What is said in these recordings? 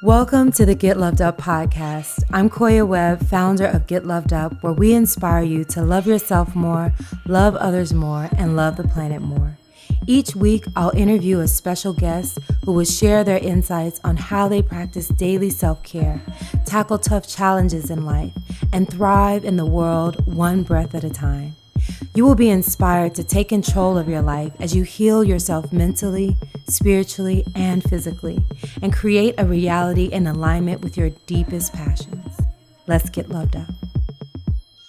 Welcome to the Get Loved Up podcast. I'm Koya Webb, founder of Get Loved Up, where we inspire you to love yourself more, love others more, and love the planet more. Each week, I'll interview a special guest who will share their insights on how they practice daily self-care, tackle tough challenges in life, and thrive in the world one breath at a time. You will be inspired to take control of your life as you heal yourself mentally, spiritually, and physically, and create a reality in alignment with your deepest passions. Let's get loved up.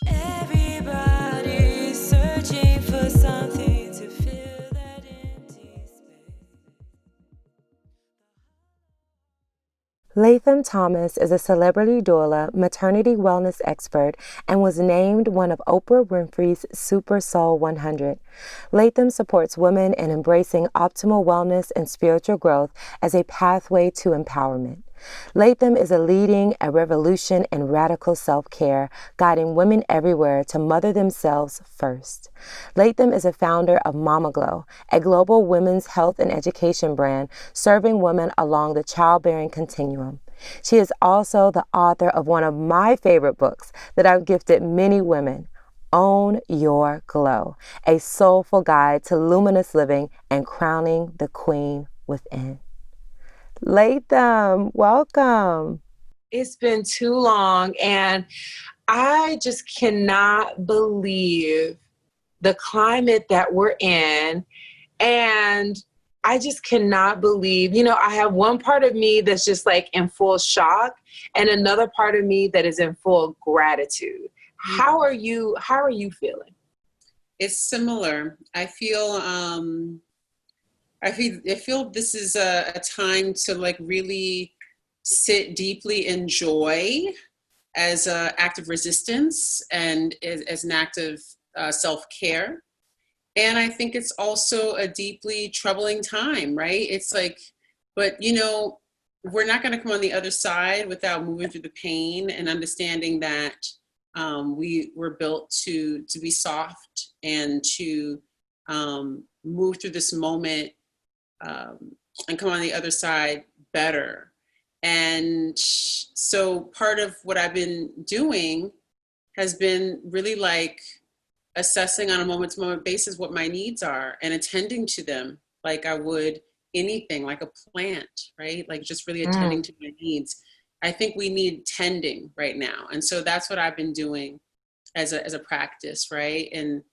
Everybody's searching for something to fill that empty space. Latham Thomas is a celebrity doula, maternity wellness expert, and was named one of Oprah Winfrey's Super Soul 100. Latham supports women in embracing optimal wellness and spiritual growth as a pathway to empowerment. Latham is leading a revolution in radical self-care, guiding women everywhere to mother themselves first. Latham is a founder of Mama Glow, a global women's health and education brand serving women along the childbearing continuum. She is also the author of one of my favorite books that I've gifted many women, Own Your Glow, a soulful guide to luminous living and crowning the queen within. Latham, welcome. It's been too long, and I just cannot believe the climate that we're in. And I just cannot believe, I have one part of me that's just like in full shock and another part of me that is in full gratitude. How are you feeling? It's similar. I feel this is a time to like really sit deeply in joy as an act of resistance and as an act of self-care. And I think it's also a deeply troubling time, right? It's like, but we're not going to come on the other side without moving through the pain and understanding that we were built to be soft and to move through this moment and come on the other side better. And so part of what I've been doing has been really like assessing on a moment-to-moment basis what my needs are and attending to them like I would anything, like a plant, right? Like just really attending to my needs. I think we need tending right now. And so that's what I've been doing as a practice, right? And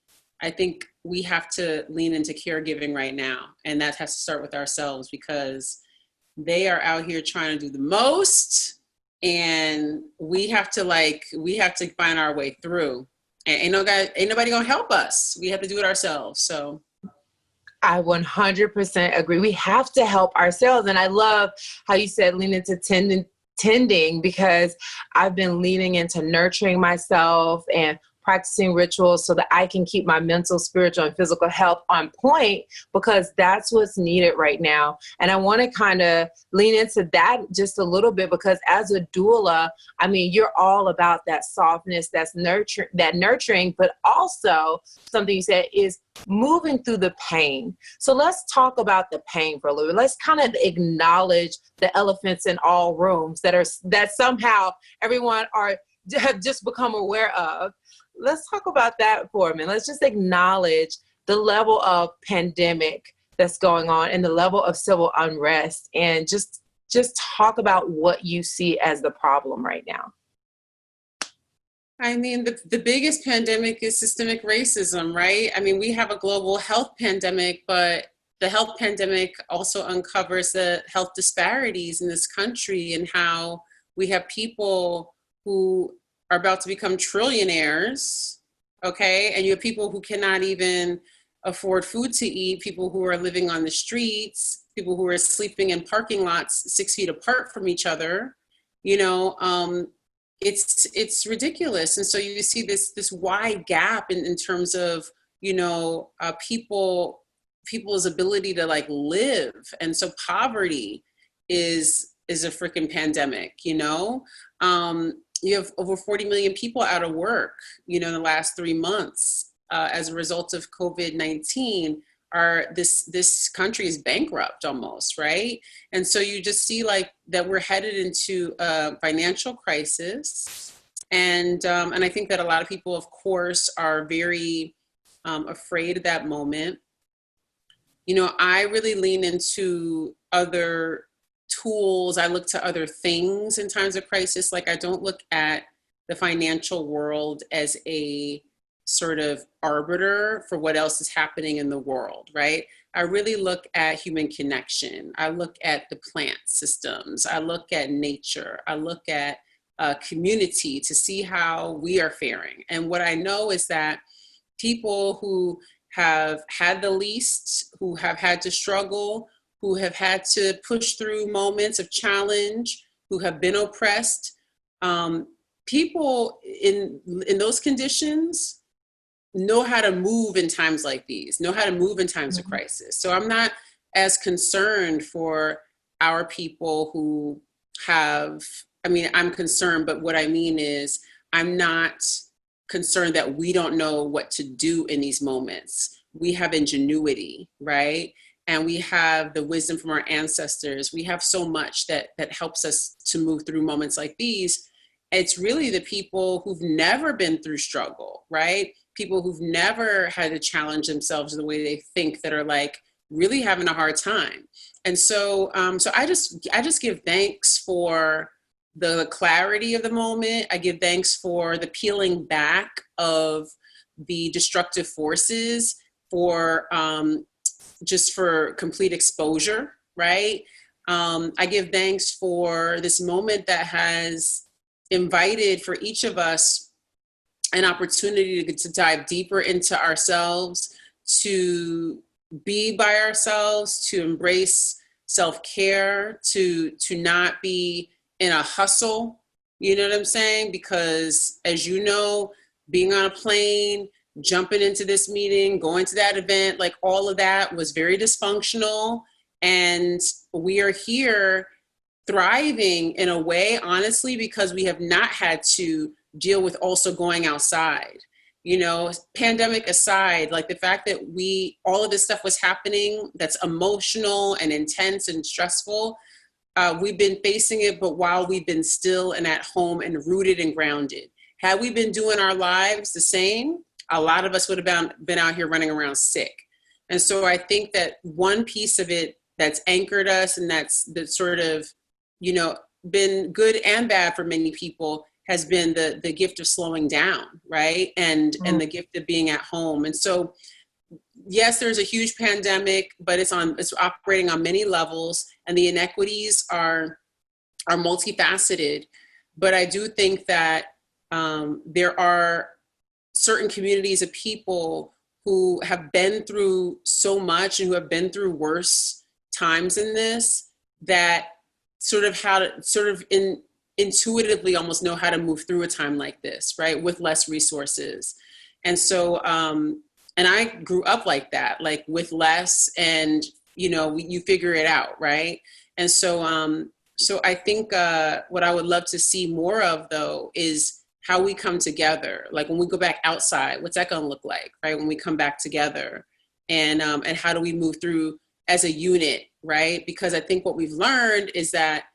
I think we have to lean into caregiving right now. And that has to start with ourselves because they are out here trying to do the most. And we have to find our way through. And ain't nobody gonna help us. We have to do it ourselves. So I 100% agree. We have to help ourselves. And I love how you said lean into tending because I've been leaning into nurturing myself and practicing rituals so that I can keep my mental, spiritual, and physical health on point because that's what's needed right now. And I want to kind of lean into that just a little bit because as a doula, I mean, you're all about that softness, that nurturing, but also something you said is moving through the pain. So let's talk about the pain for a little bit. Let's kind of acknowledge the elephants in all rooms that somehow everyone have just become aware of. Let's talk about that for a minute. Let's just acknowledge the level of pandemic that's going on and the level of civil unrest and just talk about what you see as the problem right now. I mean, the biggest pandemic is systemic racism, right? I mean, we have a global health pandemic, but the health pandemic also uncovers the health disparities in this country and how we have people who are about to become trillionaires, okay? And you have people who cannot even afford food to eat, people who are living on the streets, people who are sleeping in parking lots 6 feet apart from each other. It's ridiculous. And so you see this wide gap in terms of, people's ability to like live. And so poverty is a freaking pandemic, You have over 40 million people out of work, in the last 3 months as a result of COVID-19. this country is bankrupt almost, right? And so you just see like that we're headed into a financial crisis. And I think that a lot of people, of course, are very afraid at that moment. You know, I really lean into other tools. I look to other things in times of crisis. Like I don't look at the financial world as a sort of arbiter for what else is happening in the world, right? I really look at human connection. I look at the plant systems. I look at nature. I look at community to see how we are faring. And what I know is that people who have had the least, who have had to struggle, who have had to push through moments of challenge, who have been oppressed, people in those conditions know how to move in times like these, know how to move in times of crisis. So I'm not as concerned for our people who have, I mean, I'm concerned, but what I mean is I'm not concerned that we don't know what to do in these moments. We have ingenuity, right? And we have the wisdom from our ancestors. We have so much that helps us to move through moments like these. It's really the people who've never been through struggle, right? People who've never had to challenge themselves the way they think that are like really having a hard time. And so, so I just give thanks for the clarity of the moment. I give thanks for the peeling back of the destructive forces, for just for complete exposure, right? I give thanks for this moment that has invited for each of us an opportunity to dive deeper into ourselves, to be by ourselves, to embrace self-care, to not be in a hustle, you know what I'm saying? Because as you know, being on a plane, jumping into this meeting, going to that event, like all of that was very dysfunctional. And we are here thriving in a way, honestly, because we have not had to deal with also going outside. You know, pandemic aside, like the fact that all of this stuff was happening that's emotional and intense and stressful, we've been facing it, but while we've been still and at home and rooted and grounded. Had we been doing our lives the same, a lot of us would have been out here running around sick. And so I think that one piece of it that's anchored us and that's sort of, you know, been good and bad for many people has been the gift of slowing down, right? And the gift of being at home. And so, yes, there's a huge pandemic, but it's operating on many levels, and the inequities are multifaceted. But I do think that there are certain communities of people who have been through so much and who have been through worse times in this, that intuitively almost know how to move through a time like this, right? With less resources. And so, and I grew up like that, like with less, and, you know, you figure it out, right? And so, so I think what I would love to see more of, though, is how we come together. Like when we go back outside, what's that going to look like, right? When we come back together, and how do we move through as a unit, right? Because I think what we've learned is that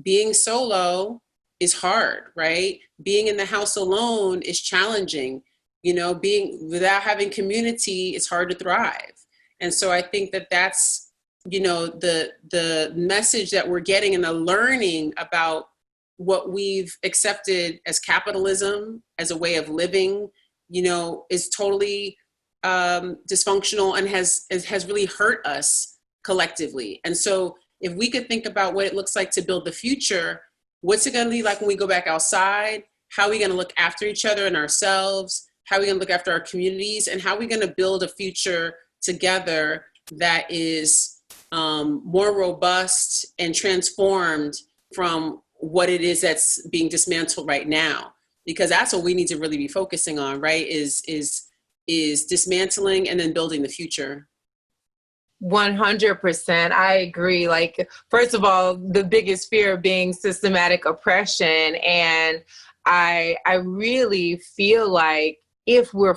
being solo is hard, right? Being in the house alone is challenging. You know, being without having community, it's hard to thrive. And so I think that that's, you know, the message that we're getting and the learning about what we've accepted as capitalism, as a way of living, you know, is totally dysfunctional and has really hurt us collectively. And so if we could think about what it looks like to build the future, what's it going to be like when we go back outside? How are we going to look after each other and ourselves? How are we going to look after our communities? And how are we going to build a future together that is more robust and transformed from what it is that's being dismantled right now? Because that's what we need to really be focusing on, right? Is dismantling and then building the future. 100%. I agree. Like, first of all, the biggest fear being systematic oppression. And I really feel like if we're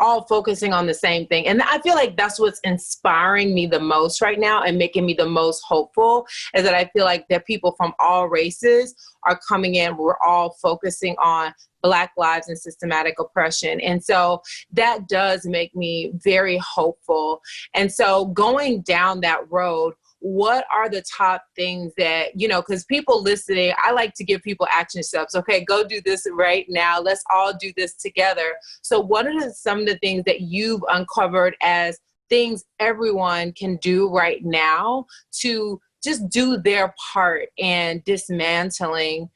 all focusing on the same thing. And I feel like that's what's inspiring me the most right now and making me the most hopeful, is that I feel like that people from all races are coming in. We're all focusing on Black lives and systematic oppression. And so that does make me very hopeful. And so going down that road, what are the top things that, because people listening, I like to give people action steps. Okay, go do this right now. Let's all do this together. So what are some of the things that you've uncovered as things everyone can do right now to just do their part in dismantling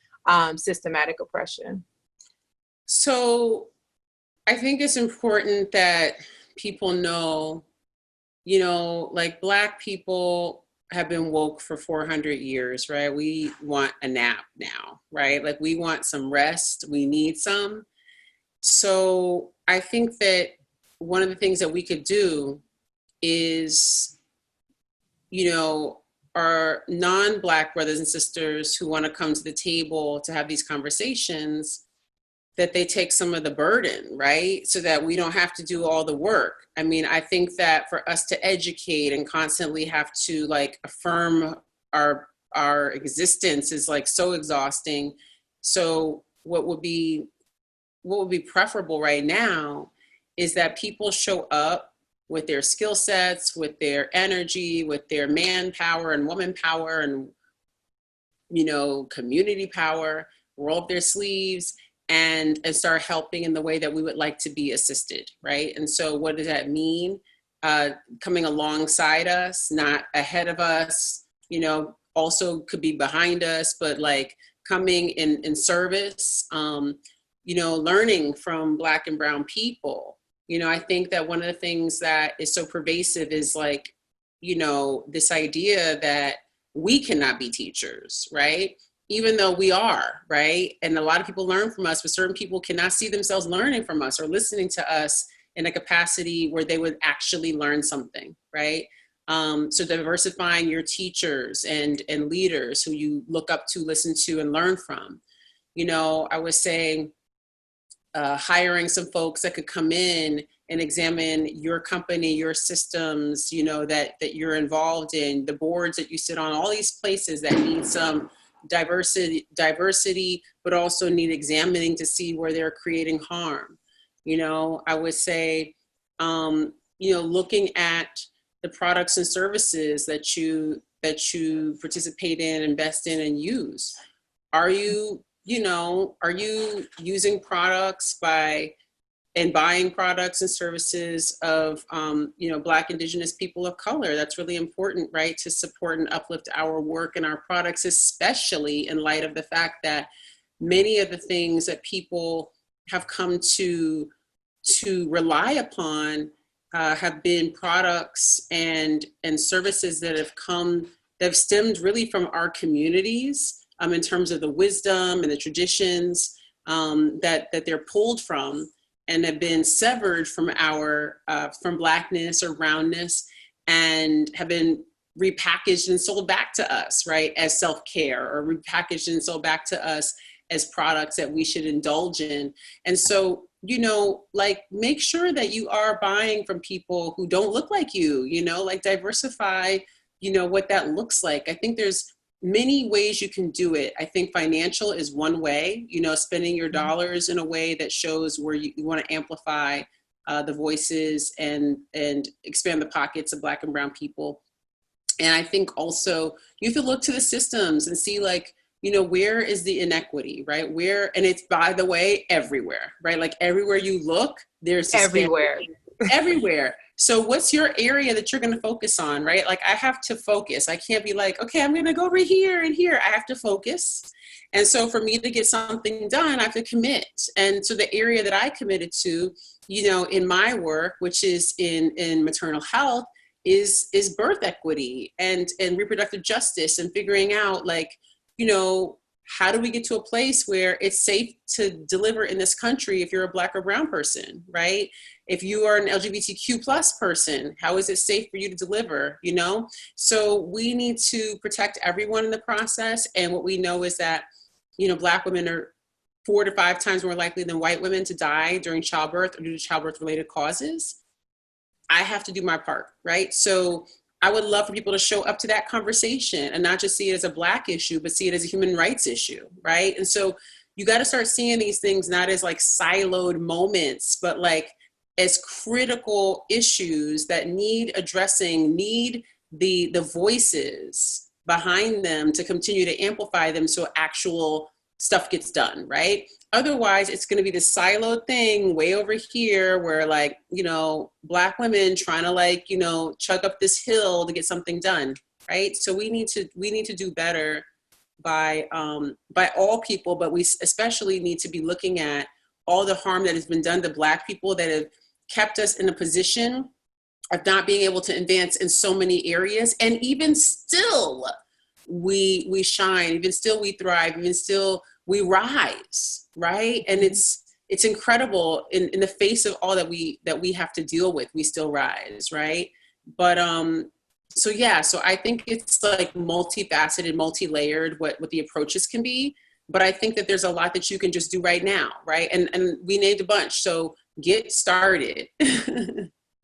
systematic oppression? So I think it's important that people know, like Black people have been woke for 400 years, right? We want a nap now, right? Like we want some rest, we need some. So I think that one of the things that we could do is, our non-Black brothers and sisters who want to come to the table to have these conversations, that they take some of the burden, right? So that we don't have to do all the work. I mean, I think that for us to educate and constantly have to like affirm our existence is like so exhausting. So what would be preferable right now is that people show up with their skill sets, with their energy, with their manpower and woman power and, community power, roll up their sleeves and start helping in the way that we would like to be assisted, right? And so what does that mean? Coming alongside us, not ahead of us, also could be behind us, but like coming in service, learning from Black and brown people. I think that one of the things that is so pervasive is like, this idea that we cannot be teachers, right? Even though we are, right? And a lot of people learn from us, but certain people cannot see themselves learning from us or listening to us in a capacity where they would actually learn something, right? So diversifying your teachers and leaders who you look up to, listen to, and learn from. I was saying, hiring some folks that could come in and examine your company, your systems, that you're involved in, the boards that you sit on, all these places that need some diversity, but also need examining to see where they're creating harm. I would say, looking at the products and services that you participate in, invest in, and use. Are you using products and buying products and services of, Black, Indigenous people of color? That's really important, right? To support and uplift our work and our products, especially in light of the fact that many of the things that people have come to rely upon have been products and services that have stemmed really from our communities, in terms of the wisdom and the traditions that they're pulled from, and have been severed from from Blackness or brownness, and have been repackaged and sold back to us, right, as self-care, or repackaged and sold back to us as products that we should indulge in. And so, make sure that you are buying from people who don't look like you, diversify, what that looks like. I think there's many ways you can do it. I think financial is one way, spending your dollars in a way that shows where you want to amplify the voices and expand the pockets of Black and brown people. And I think also you have to look to the systems and see where is the inequity, right? And it's, by the way, everywhere, right? Like everywhere you look, there's everywhere. Everywhere. So what's your area that you're going to focus on, right? Like I have to focus. I can't be like, okay, I'm going to go over here and here. I have to focus. And so for me to get something done, I have to commit. And so the area that I committed to, in my work, which is in maternal health, is birth equity and reproductive justice, and figuring out how do we get to a place where it's safe to deliver in this country if you're a Black or brown person, right? If you are an LGBTQ plus person, how is it safe for you to deliver, So we need to protect everyone in the process. And what we know is that, Black women are 4 to 5 times more likely than white women to die during childbirth or due to childbirth related causes. I have to do my part, right? So I would love for people to show up to that conversation and not just see it as a Black issue, but see it as a human rights issue, right? And so you got to start seeing these things not as like siloed moments, but like as critical issues that need addressing, need the voices behind them to continue to amplify them so actual stuff gets done, right? Otherwise, it's going to be this siloed thing way over here where like, you know, Black women trying to like, you know, chug up this hill to get something done, right? So we need to do better by all people, but we especially need to be looking at all the harm that has been done to Black people that have kept us in a position of not being able to advance in so many areas. And even still, we shine, even still we thrive, even still we rise, right? And it's incredible in the face of all that we have to deal with, we still rise, right? But so yeah, so I think it's like multifaceted, multi-layered what the approaches can be. But I think that there's a lot that you can just do right now, right? And we named a bunch, so get started.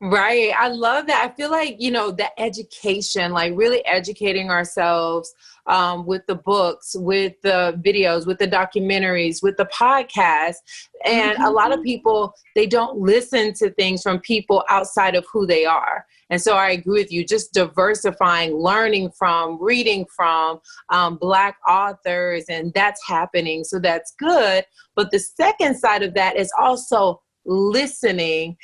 Right. I love that. I feel like, you know, the education, like really educating ourselves with the books, with the videos, with the documentaries, with the podcast. And a lot of people, they don't listen to things from people outside of who they are. And so I agree with you, just diversifying, learning from, reading from Black authors, and that's happening. So that's good. But the second side of that is also listening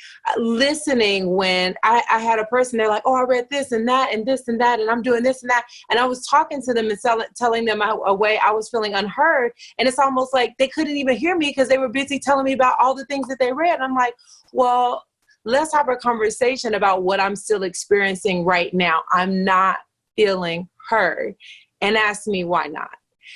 when I had a person, they're like, oh, I read this and that and this and that, and I'm doing this and that. And I was talking to them and telling them a way I was feeling unheard. And it's almost like they couldn't even hear me because they were busy telling me about all the things that they read. And I'm like, well, let's have a conversation about what I'm still experiencing right now. I'm not feeling heard. And ask me why not.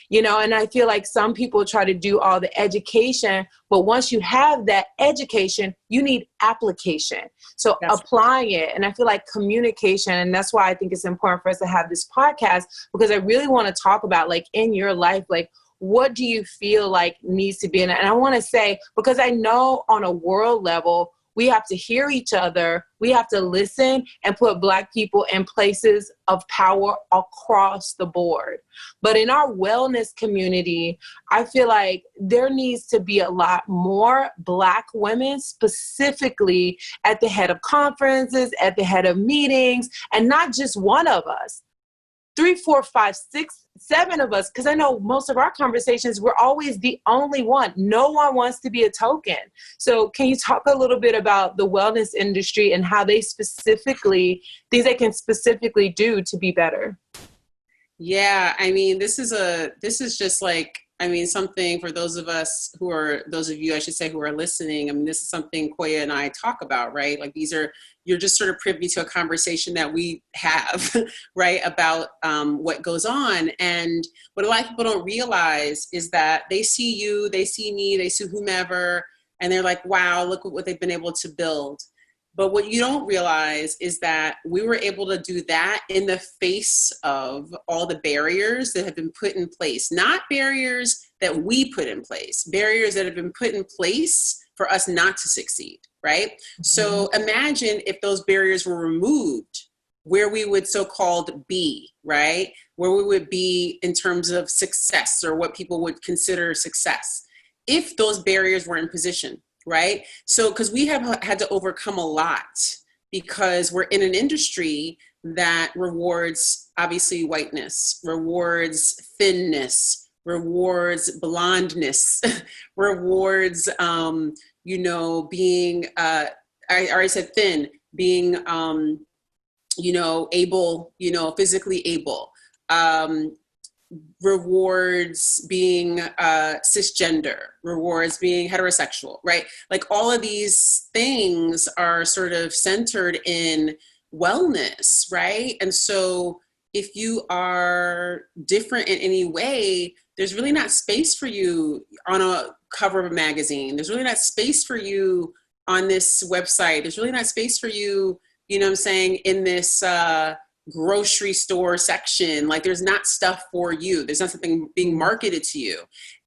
You know, and I feel like some people try to do all the education, but once you have that education, you need application. So applying it. And I feel like communication, and that's why I think it's important for us to have this podcast, because I really want to talk about like in your life, like, what do you feel like needs to be in it? And I want to say, because I know on a world level, we have to hear each other. We have to listen and put Black people in places of power across the board. But in our wellness community, I feel like there needs to be a lot more Black women specifically at the head of conferences, at the head of meetings, and not just one of us. 3, 4, 5, 6, 7 of us, because I know most of our conversations, we're always the only one. No one wants to be a token. So can you talk a little bit about the wellness industry and how things they can specifically do to be better? Yeah, I mean, this is just like, I mean, something for those of you, I should say, who are listening. I mean, this is something Koya and I talk about, right? Like you're just sort of privy to a conversation that we have, right? About what goes on. And what a lot of people don't realize is that they see you, they see me, they see whomever, and they're like, wow, look at what they've been able to build. But what you don't realize is that we were able to do that in the face of all the barriers that have been put in place, not barriers that we put in place, barriers that have been put in place for us not to succeed, right? Mm-hmm. So imagine if those barriers were removed, where we would so-called be, right? Where we would be in terms of success or what people would consider success, if those barriers were in position. Right? So, because we have had to overcome a lot because we're in an industry that rewards, obviously, whiteness, rewards thinness, rewards blondness, rewards, being, I already said thin, being, able, physically able, rewards being cisgender, rewards being heterosexual, right? Like all of these things are sort of centered in wellness, right? And so if you are different in any way, there's really not space for you on a cover of a magazine. There's really not space for you on this website. There's really not space for you, you know what I'm saying, in this grocery store section. Like there's not stuff for you. There's not something being marketed to you.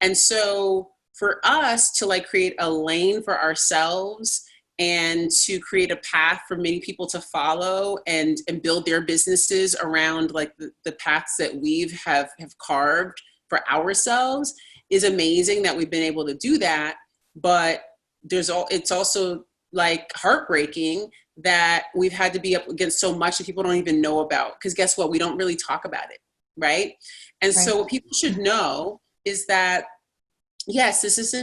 And so for us to like create a lane for ourselves and to create a path for many people to follow and build their businesses around like the paths that have carved for ourselves is amazing that we've been able to do that. But it's also like heartbreaking that we've had to be up against so much that people don't even know about. Because guess what? We don't really talk about it, right? And so what people should know is that, yes, this is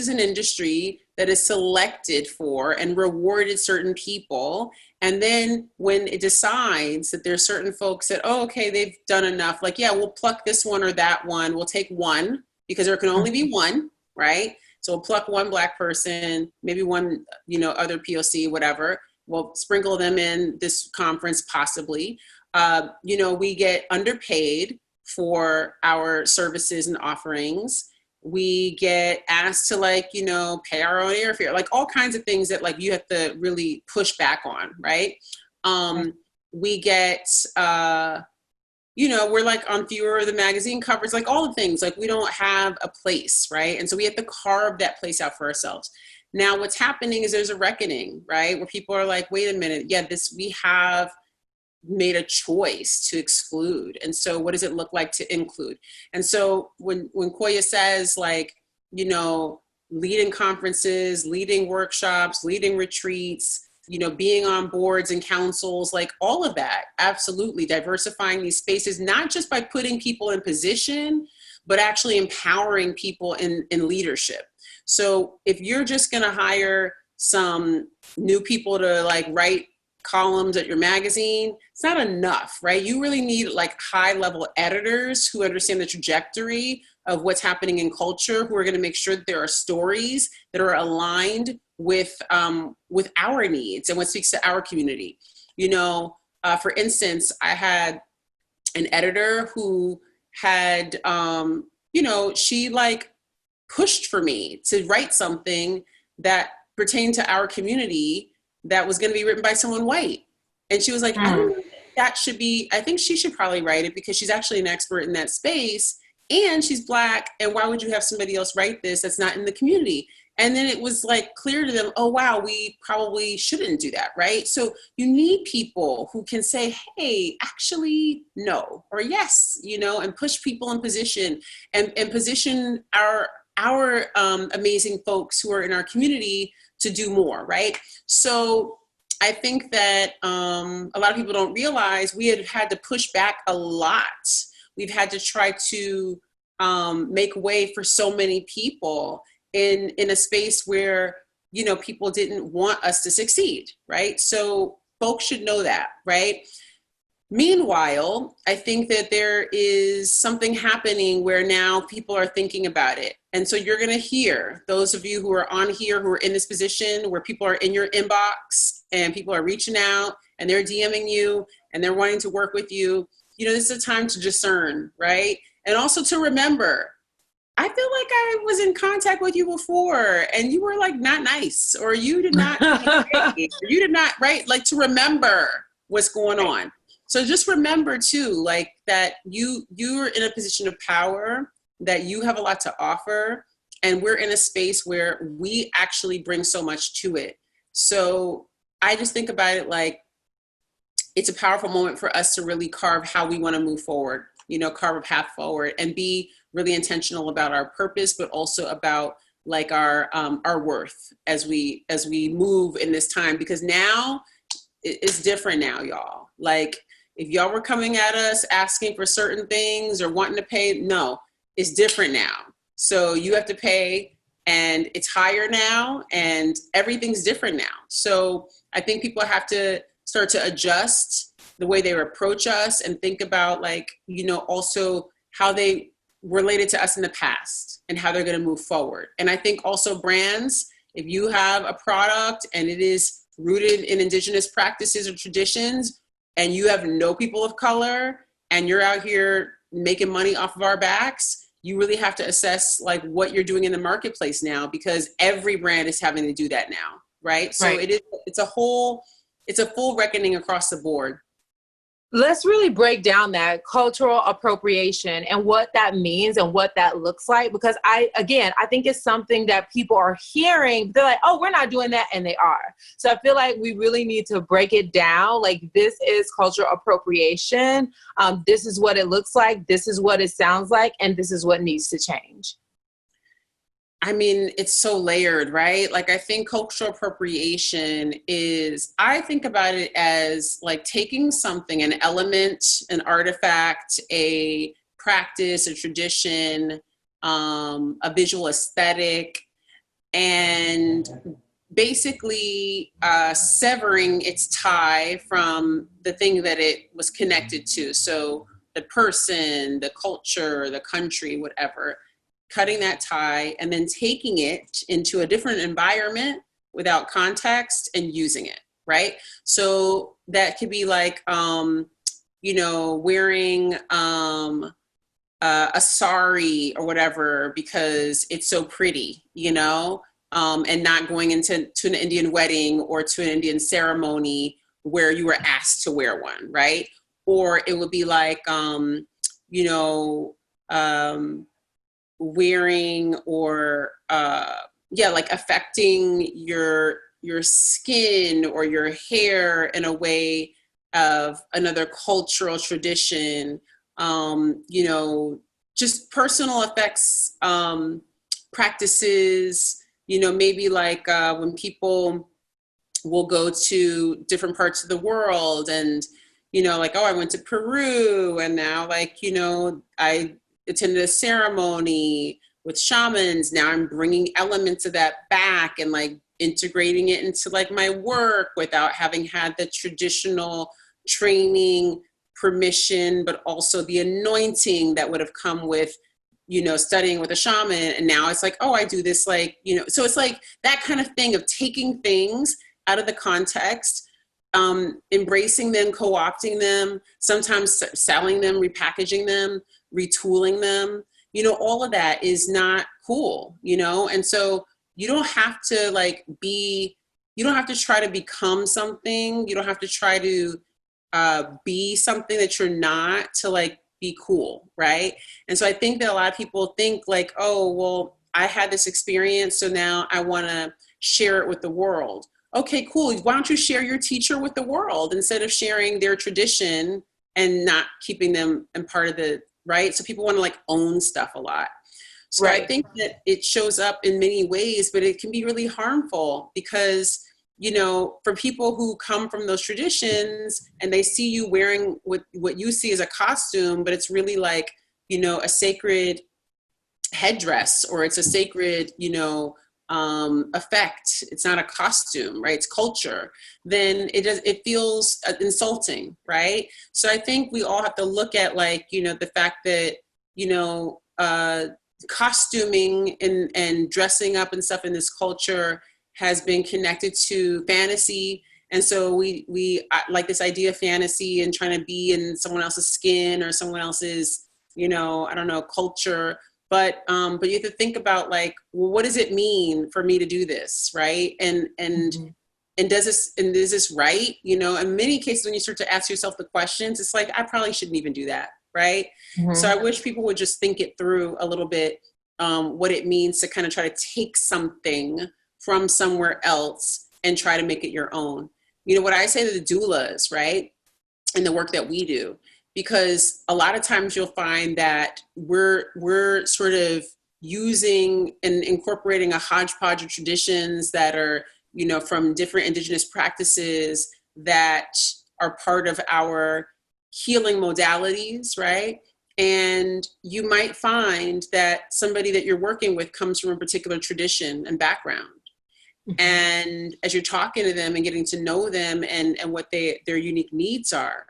an industry that is selected for and rewarded certain people. And then when it decides that there's certain folks that, oh, okay, they've done enough, like, yeah, we'll pluck this one or that one. We'll take one because there can only be one, right? So we'll pluck one Black person, maybe one, other POC, whatever. We'll sprinkle them in this conference, possibly. We get underpaid for our services and offerings. We get asked to pay our own airfare, like all kinds of things that like you have to really push back on, right? We get, we're like on fewer of the magazine covers, like all the things, like we don't have a place, right? And so we have to carve that place out for ourselves. Now what's happening is there's a reckoning, right? Where people are like, wait a minute, we have made a choice to exclude. And so what does it look like to include? And so when Koya says leading conferences, leading workshops, leading retreats, being on boards and councils, like all of that, absolutely diversifying these spaces, not just by putting people in position, but actually empowering people in leadership. So if you're just going to hire some new people to like write columns at your magazine, it's not enough, right? You really need like high level editors who understand the trajectory of what's happening in culture, who are going to make sure that there are stories that are aligned with our needs and what speaks to our community. For instance, I had an editor who had, she like pushed for me to write something that pertained to our community that was going to be written by someone white. And she was like, I don't know if that should be, I think she should probably write it because she's actually an expert in that space and she's Black. And why would you have somebody else write this that's not in the community? And then it was like clear to them, oh, wow, we probably shouldn't do that, right? So you need people who can say, hey, actually, no, or yes, and push people in position and position our amazing folks who are in our community to do more, right? So I think that a lot of people don't realize we had to push back a lot. We've had to try to make way for so many people in a space where, people didn't want us to succeed, right? So folks should know that, right? Meanwhile, I think that there is something happening where now people are thinking about it. And so you're going to hear, those of you who are on here, who are in this position where people are in your inbox and people are reaching out and they're DMing you and they're wanting to work with you. This is a time to discern, right? And also to remember, I feel like I was in contact with you before and you were like not nice, or you did not, you did not, right? Like to remember what's going on. So just remember too, like that you're in a position of power, that you have a lot to offer, and we're in a space where we actually bring so much to it. So I just think about it like it's a powerful moment for us to really carve how we want to move forward, carve a path forward and be really intentional about our purpose, but also about like our worth as we move in this time, because now it's different now, y'all. Like if y'all were coming at us asking for certain things or wanting to pay, no, it's different now. So you have to pay and it's higher now and everything's different now. So I think people have to start to adjust the way they approach us and think about like, also how they related to us in the past and how they're going to move forward. And I think also brands, if you have a product and it is rooted in indigenous practices or traditions and you have no people of color and you're out here making money off of our backs, you really have to assess like what you're doing in the marketplace now, because every brand is having to do that now, right? So it's a full reckoning across the board. Let's really break down that cultural appropriation and what that means and what that looks like. Because I think it's something that people are hearing. They're like, oh, we're not doing that. And they are. So I feel like we really need to break it down. Like, this is cultural appropriation. This is what it looks like. This is what it sounds like. And this is what needs to change. I mean, it's so layered, right? Like, I think cultural appropriation is, I think about it as like taking something, an element, an artifact, a practice, a tradition, a visual aesthetic, and basically severing its tie from the thing that it was connected to. So the person, the culture, the country, whatever. Cutting that tie and then taking it into a different environment without context and using it, right? So that could be like, wearing a sari or whatever because it's so pretty, and not going into an Indian wedding or to an Indian ceremony where you were asked to wear one, right? Or it would be like, wearing or like affecting your skin or your hair in a way of another cultural tradition, just personal effects, practices, maybe like when people will go to different parts of the world and like, oh, I went to Peru and now like I attended a ceremony with shamans. Now I'm bringing elements of that back and like integrating it into like my work without having had the traditional training, permission, but also the anointing that would have come with, studying with a shaman. And now it's like, oh, I do this like, so it's like that kind of thing of taking things out of the context, embracing them, co-opting them, sometimes selling them, repackaging them, retooling them, all of that is not cool, and so you don't have to you don't have to try to become something. You don't have to try to be something that you're not to like be cool, right? And so I think that a lot of people think like, oh, well, I had this experience, so now I want to share it with the world. Okay, cool. Why don't you share your teacher with the world instead of sharing their tradition and not keeping them in part of the right? So people want to like own stuff a lot. So right. I think that it shows up in many ways, but it can be really harmful because, for people who come from those traditions and they see you wearing what you see as a costume, but it's really like, a sacred headdress or it's a sacred, effect. It's not a costume, right? It's culture. Then it feels insulting, right? So I think we all have to look at like, the fact that, costuming and dressing up and stuff in this culture has been connected to fantasy. And so we like this idea of fantasy and trying to be in someone else's skin or someone else's, culture. But you have to think about like, well, what does it mean for me to do this, right? And is this right? In many cases, when you start to ask yourself the questions, it's like, I probably shouldn't even do that, right? Mm-hmm. So I wish people would just think it through a little bit, what it means to kind of try to take something from somewhere else and try to make it your own. What I say to the doulas, right, and the work that we do, because a lot of times you'll find that we're sort of using and incorporating a hodgepodge of traditions that are, from different indigenous practices that are part of our healing modalities, right? And you might find that somebody that you're working with comes from a particular tradition and background. Mm-hmm. And as you're talking to them and getting to know them and what their unique needs are,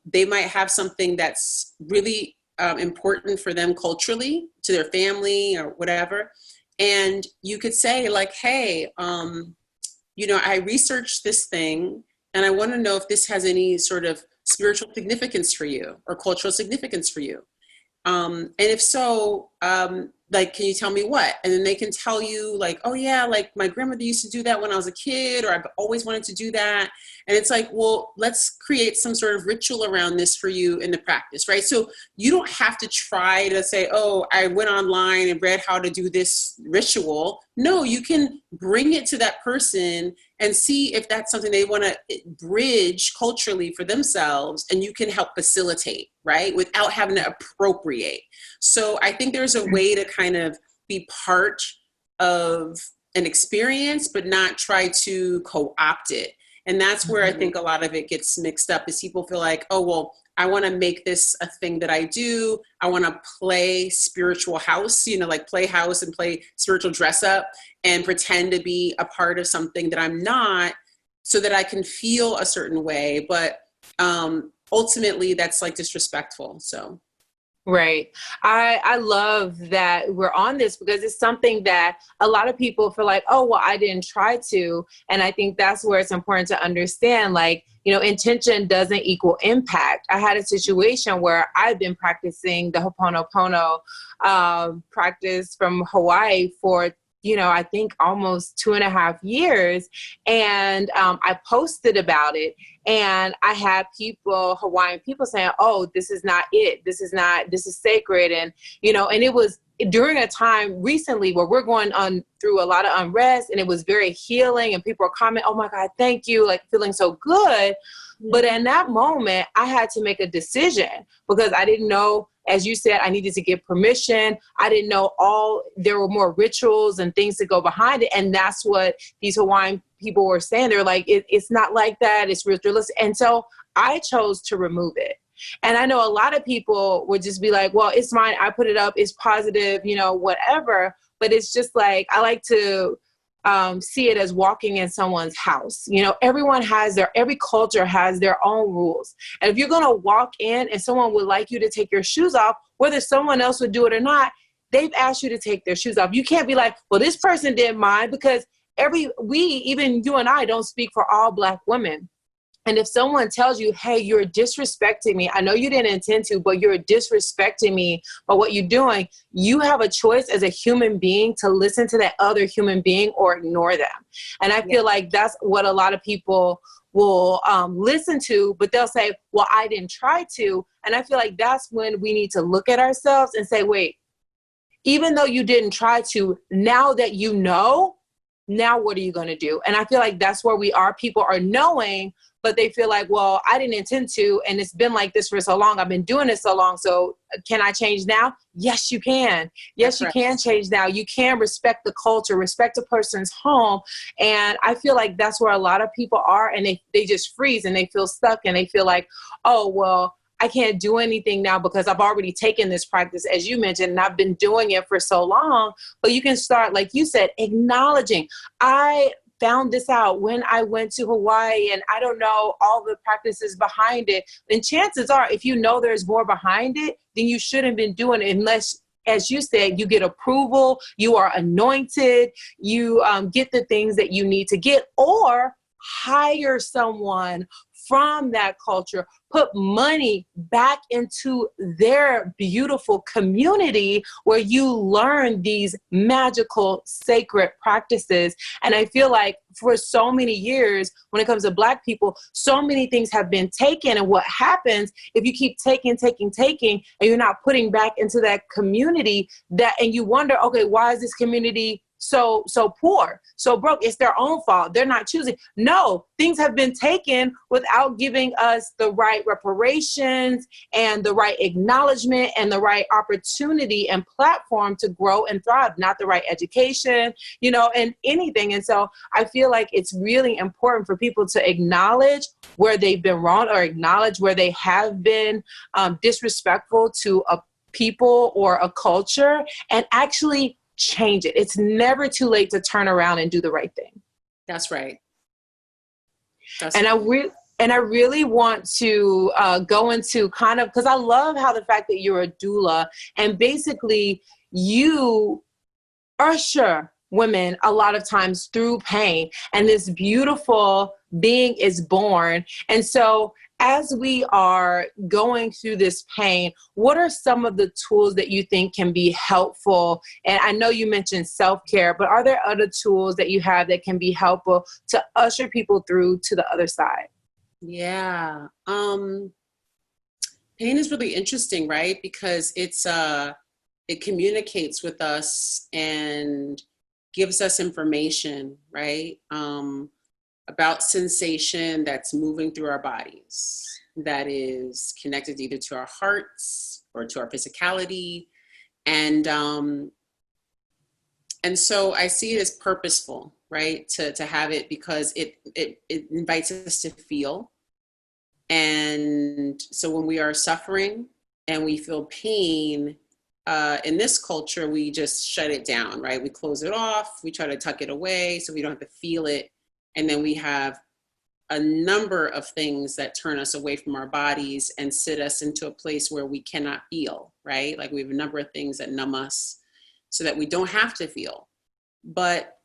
they might have something that's really important for them culturally, to their family or whatever. And you could say like, hey, I researched this thing and I want to know if this has any sort of spiritual significance for you or cultural significance for you. And if so, like, can you tell me what? And then they can tell you like, oh yeah, like my grandmother used to do that when I was a kid, or I've always wanted to do that. And it's like, well, let's create some sort of ritual around this for you in the practice, right? So you don't have to try to say, oh, I went online and read how to do this ritual. No, you can bring it to that person and see if that's something they want to bridge culturally for themselves, and you can help facilitate, right? Without having to appropriate. So I think there's a way to kind of be part of an experience, but not try to co-opt it. And that's where I think a lot of it gets mixed up, is people feel like, oh, well, I want to make this a thing that I do. I want to play spiritual house, you know, like play house and play spiritual dress up and pretend to be a part of something that I'm not, so that I can feel a certain way. But ultimately that's like disrespectful. So. Right. I love that we're on this, because it's something that a lot of people feel like, oh, well, I didn't try to. And I think that's where it's important to understand, like, you know, intention doesn't equal impact. I had a situation where I've been practicing the Ho'oponopono practice from Hawaii for, you know, I think almost 2.5 years. And I posted about it, and I had people, Hawaiian people, saying, oh, this is not it. This is sacred. And, you know, and it was during a time recently where we're going on through a lot of unrest, and it was very healing, and people are commenting, oh my God, thank you, like feeling so good. But in that moment, I had to make a decision, because I didn't know, as you said, I needed to get permission. I didn't know there were more rituals and things to go behind it. And that's what these Hawaiian people were saying. They're like, it's not like that. It's ritualistic. And so I chose to remove it. And I know a lot of people would just be like, well, it's mine. I put it up. It's positive, you know, whatever. But it's just like, I like to see it as walking in someone's house. You know, every culture has their own rules. And if you're going to walk in and someone would like you to take your shoes off, whether someone else would do it or not, they've asked you to take their shoes off. You can't be like, well, this person did mine, because even you and I don't speak for all Black women. And if someone tells you, hey, you're disrespecting me, I know you didn't intend to, but you're disrespecting me by what you're doing, you have a choice as a human being to listen to that other human being or ignore them. And I feel like that's what a lot of people will listen to, but they'll say, well, I didn't try to. And I feel like that's when we need to look at ourselves and say, wait, even though you didn't try to, now that you know, now what are you going to do? And I feel like that's where we are. People are knowing, but they feel like, well, I didn't intend to, and it's been like this for so long. I've been doing it so long. So can I change now? Yes, you can. Yes, you can change now. You can respect the culture, respect a person's home. And I feel like that's where a lot of people are, and they just freeze and they feel stuck, and they feel like, oh, well, I can't do anything now because I've already taken this practice, as you mentioned, and I've been doing it for so long. But you can start, like you said, acknowledging. I found this out when I went to Hawaii, and I don't know all the practices behind it. And chances are, if you know there's more behind it, then you shouldn't been doing it unless, as you said, you get approval, you are anointed, you get the things that you need to get, or hire someone from that culture, put money back into their beautiful community where you learn these magical, sacred practices. And I feel like for so many years, when it comes to Black people, so many things have been taken. And what happens if you keep taking, and you're not putting back into that community, and you wonder, okay, why is this community so poor, so broke? It's their own fault. They're not choosing. No, things have been taken without giving us the right reparations and the right acknowledgement and the right opportunity and platform to grow and thrive, not the right education, you know, and anything. And so I feel like it's really important for people to acknowledge where they've been wrong, or acknowledge where they have been disrespectful to a people or a culture, and actually change it. It's never too late to turn around and do the right thing. That's right. I really want to go into kind of, because I love how the fact that you're a doula, and basically you usher women a lot of times through pain, and this beautiful being is born. And so as we are going through this pain, what are some of the tools that you think can be helpful? And I know you mentioned self-care, but are there other tools that you have that can be helpful to usher people through to the other side? Yeah. Pain is really interesting, right? Because it communicates with us and gives us information, right? About sensation that's moving through our bodies, that is connected either to our hearts or to our physicality. And so I see it as purposeful, right? To have it, because it invites us to feel. And so when we are suffering and we feel pain, in this culture, we just shut it down, right? We close it off. We try to tuck it away so we don't have to feel it. And then we have a number of things that turn us away from our bodies and sit us into a place where we cannot feel, right? Like we have a number of things that numb us so that we don't have to feel. But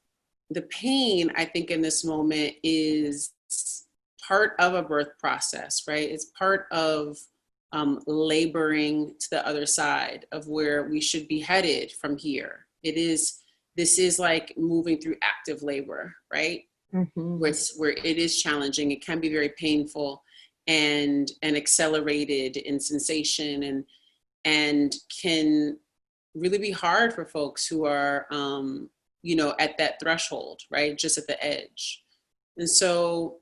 the pain, I think, in this moment is part of a birth process, right? It's part of laboring to the other side of where we should be headed from here. This is like moving through active labor, right? Mm-hmm. Where it is challenging. It can be very painful and accelerated in sensation and can really be hard for folks who are, at that threshold, right? Just at the edge. And so,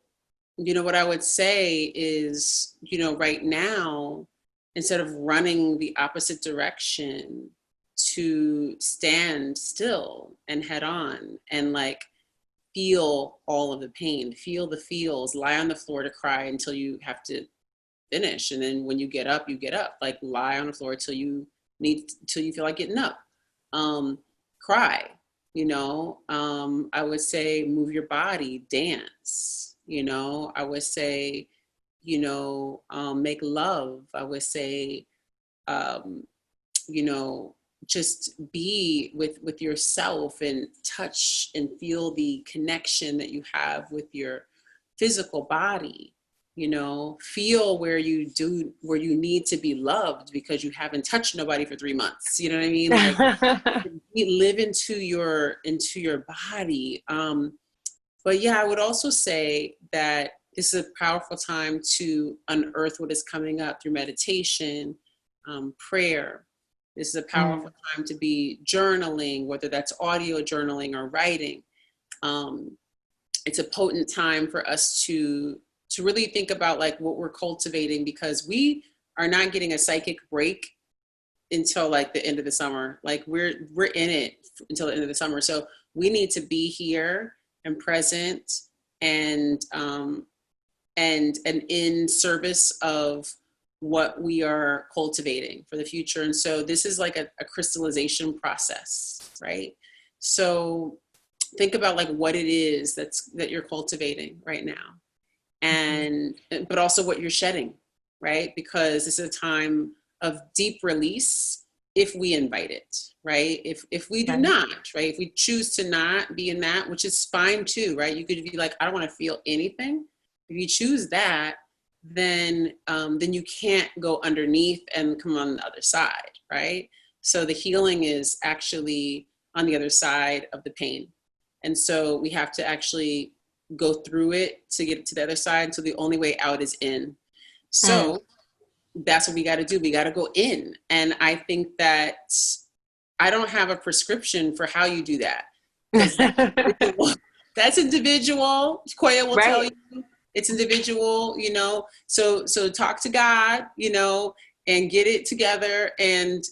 what I would say is, right now, instead of running the opposite direction, to stand still and head on and like feel all of the pain, feel the feels, lie on the floor to cry until you have to finish. And then when you get up, like lie on the floor till you feel like getting up. Cry, I would say move your body, dance, I would say, make love. I would say, just be with yourself and touch and feel the connection that you have with your physical body, feel where you need to be loved because you haven't touched nobody for 3 months. You know what I mean? Like live into your body. But yeah, I would also say that this is a powerful time to unearth what is coming up through meditation, prayer. This is a powerful time to be journaling, whether that's audio journaling or writing. It's a potent time for us to really think about like what we're cultivating, because we are not getting a psychic break until like the end of the summer. Like we're in it until the end of the summer. So we need to be here and present and in service of what we are cultivating for the future. And so this is like a crystallization process, right? So think about like what it is that you're cultivating right now, but also what you're shedding, right? Because this is a time of deep release if we invite it, right? If we do not, right? If we choose to not be in that, which is fine too, right? You could be like, I don't want to feel anything. If you choose that, then you can't go underneath and come on the other side, right? So the healing is actually on the other side of the pain. And so we have to actually go through it to get to the other side. So the only way out is in. So that's what we got to do. We got to go in. And I think that I don't have a prescription for how you do that. That's individual. Koya will tell you. It's individual, so talk to God, and get it together and,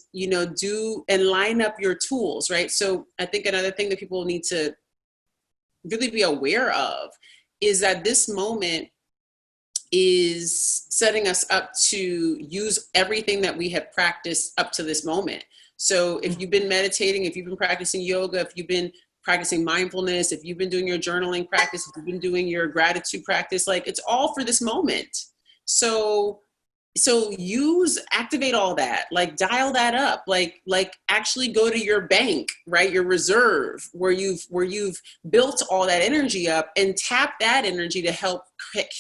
do and line up your tools, right? So I think another thing that people need to really be aware of is that this moment is setting us up to use everything that we have practiced up to this moment. So if you've been meditating, if you've been practicing yoga, if you've been practicing mindfulness, if you've been doing your journaling practice, if you've been doing your gratitude practice, like it's all for this moment. So activate all that, like dial that up, like actually go to your bank, right? Your reserve where you've built all that energy up and tap that energy to help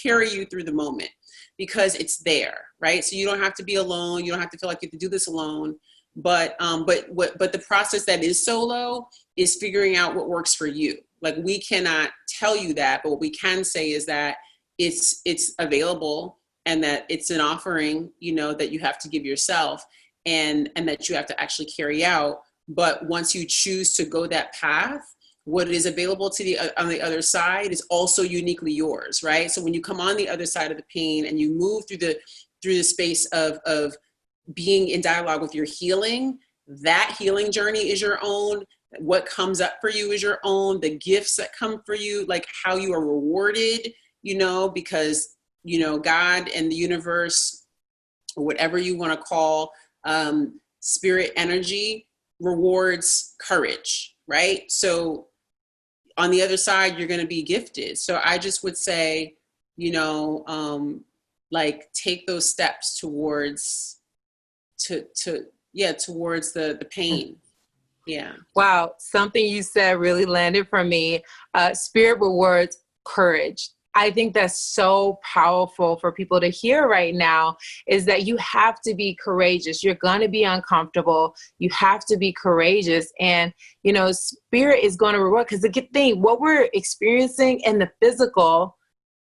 carry you through the moment. because it's there, right? So you don't have to be alone. You don't have to feel like you have to do this alone. But the process that is solo is figuring out what works for you. Like, we cannot tell you that, but what we can say is that it's available, and that it's an offering, you know, that you have to give yourself, and that you have to actually carry out. But once you choose to go that path, what is available to on the other side is also uniquely yours, right? So when you come on the other side of the pain and you move through the space of being in dialogue with your healing, that healing journey is your own. What comes up for you is your own. The gifts that come for you, like how you are rewarded, you know, because, you know, God and the universe, or whatever you want to call spirit energy, rewards courage, right? So on the other side, you're going to be gifted. So I just would say, you know, like, take those steps towards towards the pain. Yeah. Wow, something you said really landed for me. Spirit rewards courage. I think that's so powerful for people to hear right now, is that you have to be courageous. You're going to be uncomfortable. You have to be courageous. And, you know, spirit is going to reward, because the good thing, what we're experiencing in the physical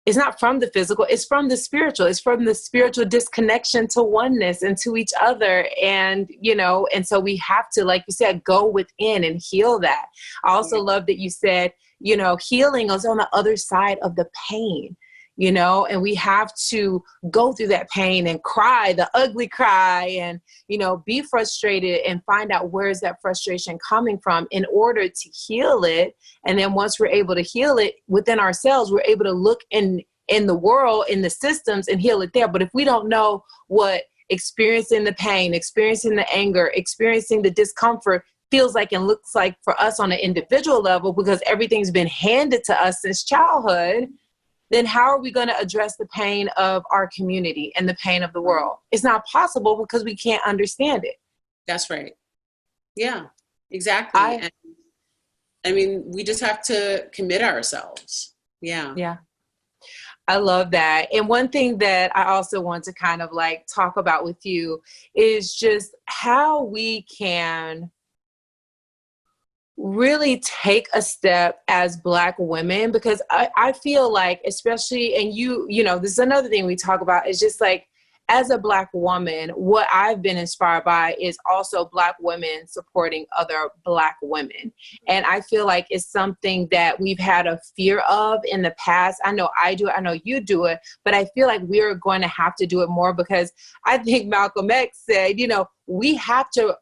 is not from the physical, it's from the spiritual. It's from the spiritual disconnection to oneness and to each other. And, you know, and so we have to, like you said, go within and heal that. I also love that you said, you know, healing is on the other side of the pain, you know, and we have to go through that pain and cry, the ugly cry, and, you know, be frustrated and find out where's that frustration coming from in order to heal it. And then once we're able to heal it within ourselves, we're able to look in the world, in the systems, and heal it there. But if we don't know what experiencing the pain, experiencing the anger, experiencing the discomfort feels like and looks like for us on an individual level, because everything's been handed to us since childhood, then how are we going to address the pain of our community and the pain of the world? It's not possible, because we can't understand it. That's right. Yeah, exactly. I mean, we just have to commit ourselves. Yeah. Yeah. I love that. And one thing that I also want to kind of like talk about with you is just how we can really take a step as Black women, because I feel like, especially, and you know, this is another thing we talk about, is just like, as a Black woman, what I've been inspired by is also Black women supporting other Black women. And I feel like it's something that we've had a fear of in the past. I know I do it, I know you do it, but I feel like we're going to have to do it more, because I think Malcolm X said, you know, we have to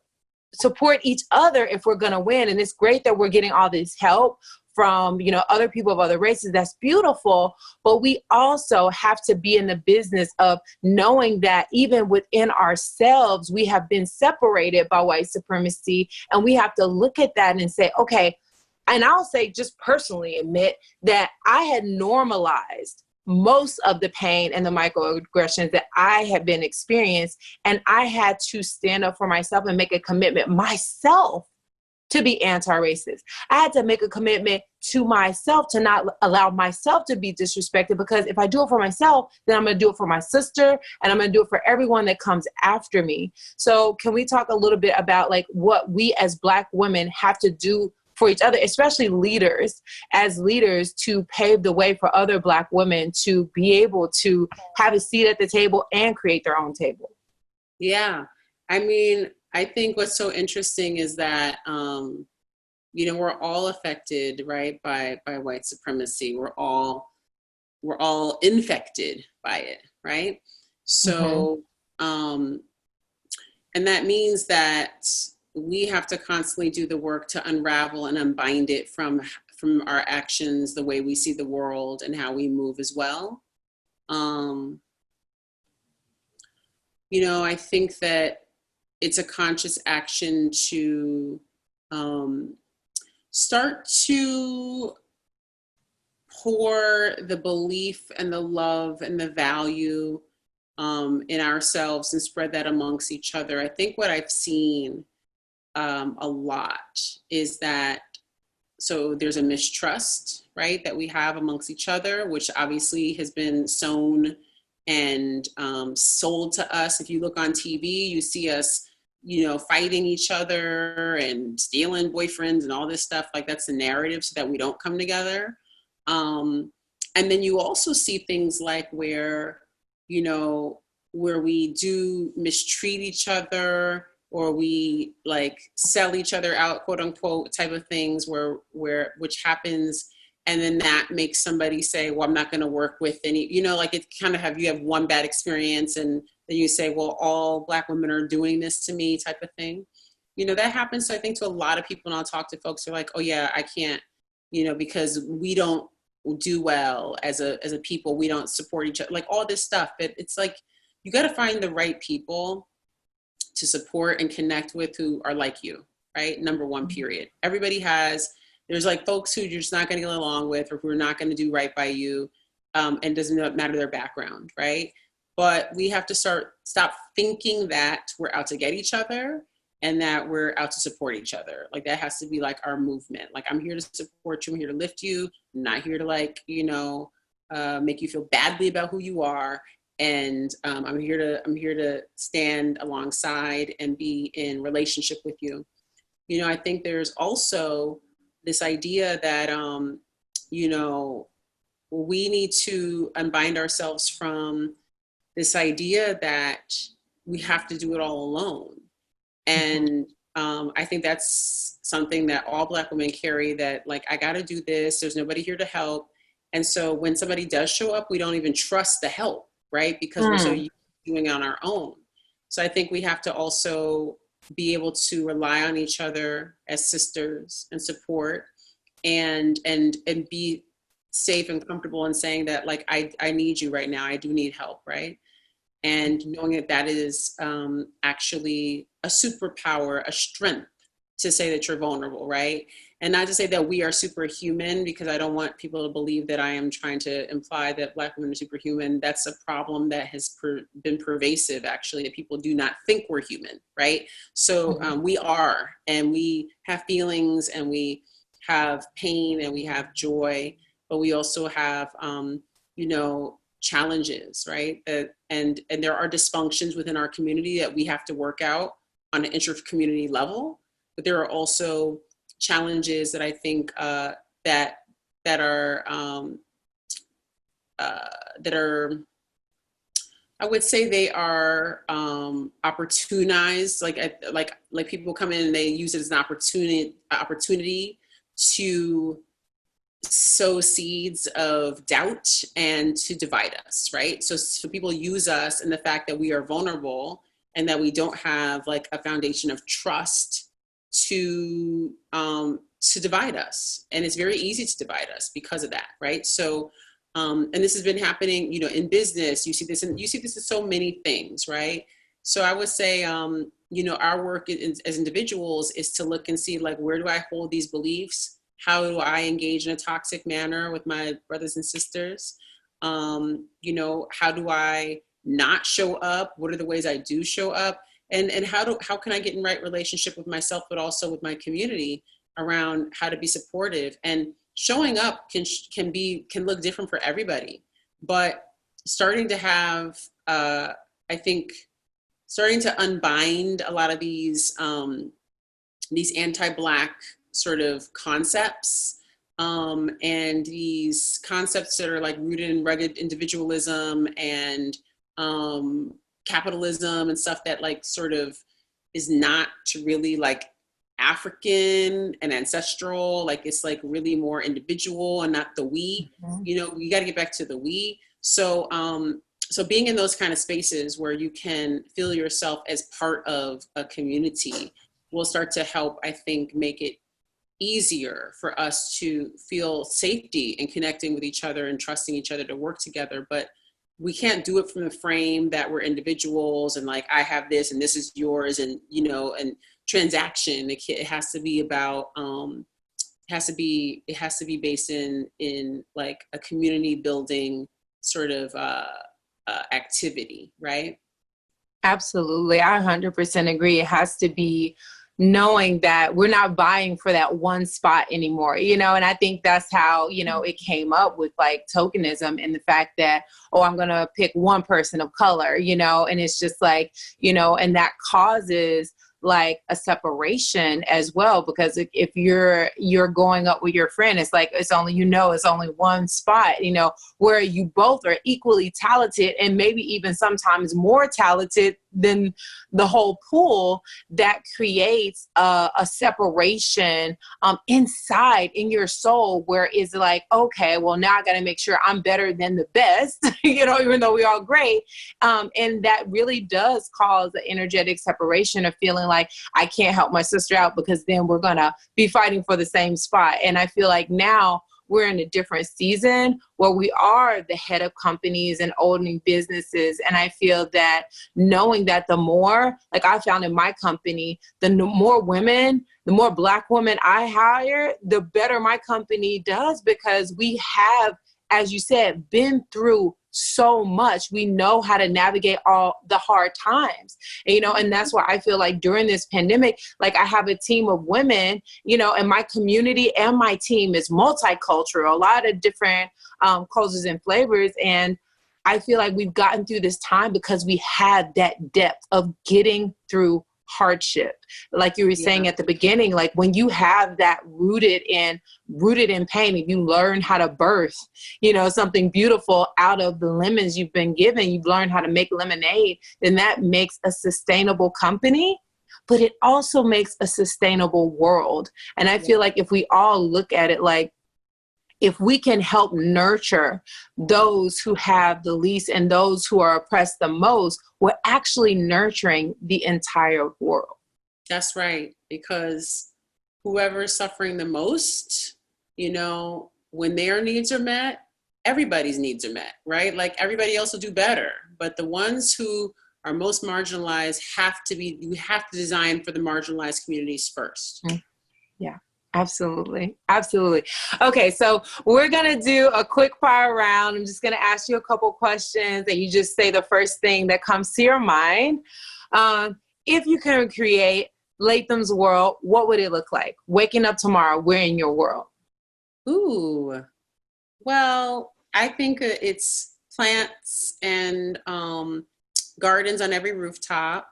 support each other if we're going to win. And it's great that we're getting all this help from, you know, other people of other races. That's beautiful. But we also have to be in the business of knowing that even within ourselves, we have been separated by white supremacy. And we have to look at that and say, okay, and I'll say, just personally admit that I had normalized most of the pain and the microaggressions that I had been experienced. And I had to stand up for myself and make a commitment myself to be anti-racist. I had to make a commitment to myself to not allow myself to be disrespected, because if I do it for myself, then I'm going to do it for my sister, and I'm going to do it for everyone that comes after me. So can we talk a little bit about like what we as Black women have to do for each other, especially leaders, as leaders, to pave the way for other Black women to be able to have a seat at the table and create their own table? Yeah. I mean, I think what's so interesting is that, you know, we're all affected, right, by white supremacy. We're all infected by it, right? So, and that means that we have to constantly do the work to unravel and unbind it from our actions, the way we see the world, and how we move as well. You know, I think that it's a conscious action to start to pour the belief and the love and the value in ourselves and spread that amongst each other. I think what I've seen a lot is that, so there's a mistrust, right, that we have amongst each other, which obviously has been sown and sold to us. If you look on TV, you see us, you know, fighting each other and stealing boyfriends and all this stuff. Like, that's the narrative, so that we don't come together. And then you also see things like where, you know, where we do mistreat each other, or we like sell each other out, quote unquote, type of things which happens. And then that makes somebody say, well, I'm not going to work with any, you know, like it kind of you have one bad experience and then you say, well, all Black women are doing this to me, type of thing. You know, that happens, I think, to a lot of people. And I'll talk to folks who are like, oh yeah, I can't, you know, because we don't do well as a people, we don't support each other, like all this stuff. But it's like, you got to find the right people to support and connect with who are like you, right? Number one, period. Everybody there's like folks who you're just not going to get along with, or who are not going to do right by you, and doesn't matter their background, right? But we have to stop thinking that we're out to get each other and that we're out to support each other. Like, that has to be like our movement. Like, I'm here to support you, I'm here to lift you, I'm not here to like, you know, make you feel badly about who you are. And I'm here to stand alongside and be in relationship with you. You know, I think there's also this idea that, you know, we need to unbind ourselves from this idea that we have to do it all alone. And I think that's something that all Black women carry, that like, I got to do this, there's nobody here to help. And so when somebody does show up, we don't even trust the help, right? Because we're so used to doing it on our own. So I think we have to also be able to rely on each other as sisters and support, and be safe and comfortable in saying that, like, I need you right now, I do need help, right? And knowing that that is actually a superpower, a strength, to say that you're vulnerable, right? And not to say that we are superhuman, because I don't want people to believe that I am trying to imply that Black women are superhuman. That's a problem that has been pervasive, actually, that people do not think we're human, right? So we are, and we have feelings, and we have pain, and we have joy, but we also have, you know, challenges, right? And there are dysfunctions within our community that we have to work out on an inter-community level. But there are also challenges that I think that are I would say they are opportunized. Like people come in and they use it as an opportunity to sow seeds of doubt and to divide us, right? So people use us and the fact that we are vulnerable and that we don't have like a foundation of trust to divide us. And it's very easy to divide us because of that, right? So, and this has been happening, you know, in business. You see this in so many things, right? So I would say, you know, our work as individuals is to look and see, like, where do I hold these beliefs? How do I engage in a toxic manner with my brothers and sisters? You know, how do I not show up? What are the ways I do show up? And how can I get in right relationship with myself, but also with my community around how to be supportive? And showing up can look different for everybody, but starting to have, I think, starting to unbind a lot of these anti-Black sort of concepts, and these concepts that are like rooted in rugged individualism and capitalism and stuff that like sort of is not really like African and ancestral. Like, it's like really more individual and not the we. You know, we got to get back to the we. So so being in those kind of spaces where you can feel yourself as part of a community will start to help, I think, make it easier for us to feel safety in connecting with each other and trusting each other to work together. But we can't do it from the frame that we're individuals and like, I have this and this is yours, and, you know, and transaction. It has to be about, it has to be based in like a community building sort of activity, right? Absolutely. I 100% agree. It has to be knowing that we're not vying for that one spot anymore, you know? And I think that's how, you know, it came up with like tokenism and the fact that, oh, I'm going to pick one person of color, you know? And it's just like, you know, and that causes like a separation as well, because if you're going up with your friend, it's like, it's only, you know, it's only one spot, you know, where you both are equally talented and maybe even sometimes more talented than the whole pool. That creates a separation inside in your soul, where it's like, okay, well, now I got to make sure I'm better than the best, you know, even though we're all great. And that really does cause an energetic separation of feeling like I can't help my sister out because then we're going to be fighting for the same spot. And I feel like now we're in a different season where we are the head of companies and owning businesses. And I feel that knowing that the more, like I found in my company, the more women, the more Black women I hire, the better my company does, because we have, as you said, been through so much. We know how to navigate all the hard times, and, you know, and that's why I feel like during this pandemic, like I have a team of women, you know, and my community and my team is multicultural, a lot of different cultures and flavors. And I feel like we've gotten through this time because we had that depth of getting through hardship. Like you were saying at the beginning, like when you have that rooted in pain, and you learn how to birth, you know, something beautiful out of the lemons you've been given, you've learned how to make lemonade, then that makes a sustainable company, but it also makes a sustainable world. And I feel like if we all look at it like, if we can help nurture those who have the least and those who are oppressed the most, we're actually nurturing the entire world. That's right. Because whoever is suffering the most, you know, when their needs are met, everybody's needs are met, right? Like everybody else will do better. But the ones who are most marginalized you have to design for the marginalized communities first. Yeah. Absolutely. Absolutely. Okay. So we're going to do a quick fire round. I'm just going to ask you a couple questions and you just say the first thing that comes to your mind. If you can create Latham's world, what would it look like? Waking up tomorrow, we're in your world. Ooh, well, I think it's plants and gardens on every rooftop.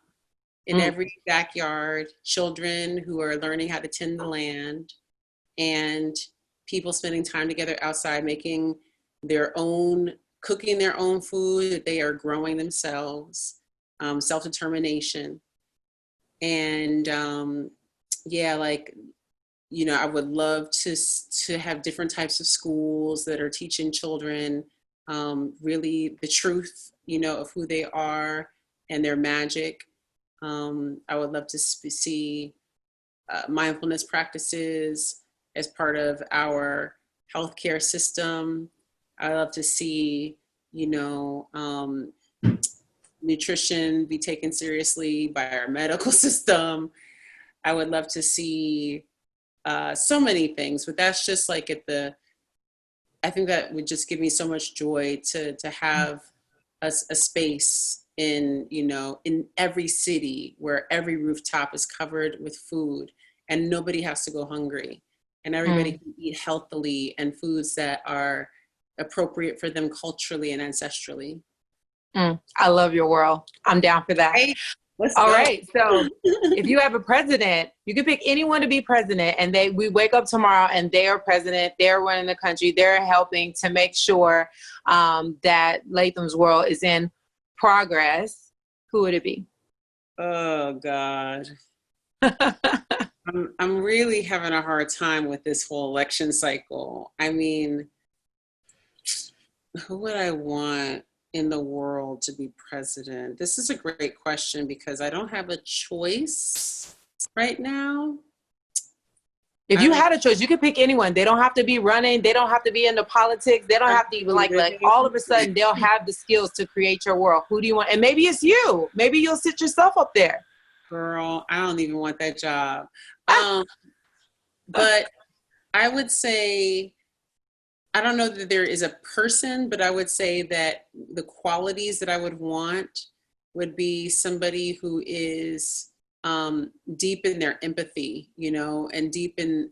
In every backyard, children who are learning how to tend the land, and people spending time together outside, cooking their own food that they are growing themselves, self-determination. And like, you know, I would love to have different types of schools that are teaching children really the truth, you know, of who they are and their magic. I would love to see mindfulness practices as part of our healthcare system. I love to see, you know, nutrition be taken seriously by our medical system. I would love to see so many things, but that's just like I think that would just give me so much joy to have a space in, you know, in every city where every rooftop is covered with food and nobody has to go hungry, and everybody can eat healthily and foods that are appropriate for them culturally and ancestrally. I love your world. I'm down for that. Hey, all right. So if you have a president, you can pick anyone to be president, and we wake up tomorrow and they are president, they're running the country, they're helping to make sure that Latham's world is in progress. Who would it be? Oh God. I'm really having a hard time with this whole election cycle. I mean, who would I want in the world to be president? This is a great question because I don't have a choice right now. If you had a choice, you could pick anyone. They don't have to be running. They don't have to be into politics. They don't have to even like all of a sudden they'll have the skills to create your world. Who do you want? And maybe it's you. Maybe you'll sit yourself up there. Girl, I don't even want that job. But I would say, I don't know that there is a person, but I would say that the qualities that I would want would be somebody who is deep in their empathy, you know, and deep in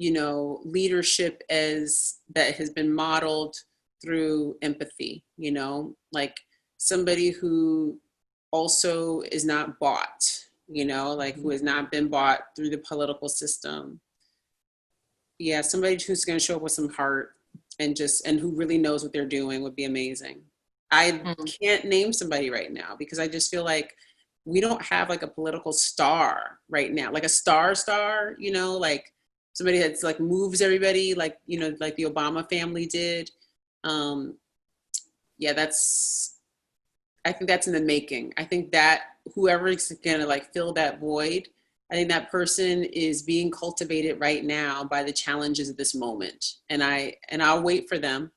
you know, leadership as that has been modeled through empathy, you know, like somebody who also is not bought, you know, like who has not been bought through the political system. Yeah, somebody who's going to show up with some heart and who really knows what they're doing would be amazing. I can't name somebody right now because I just feel like we don't have like a political star right now, like a star, you know, like somebody that's like moves everybody, like, you know, like the Obama family did. Yeah, I think that's in the making. I think that whoever is gonna like fill that void, I think that person is being cultivated right now by the challenges of this moment. And I'll wait for them.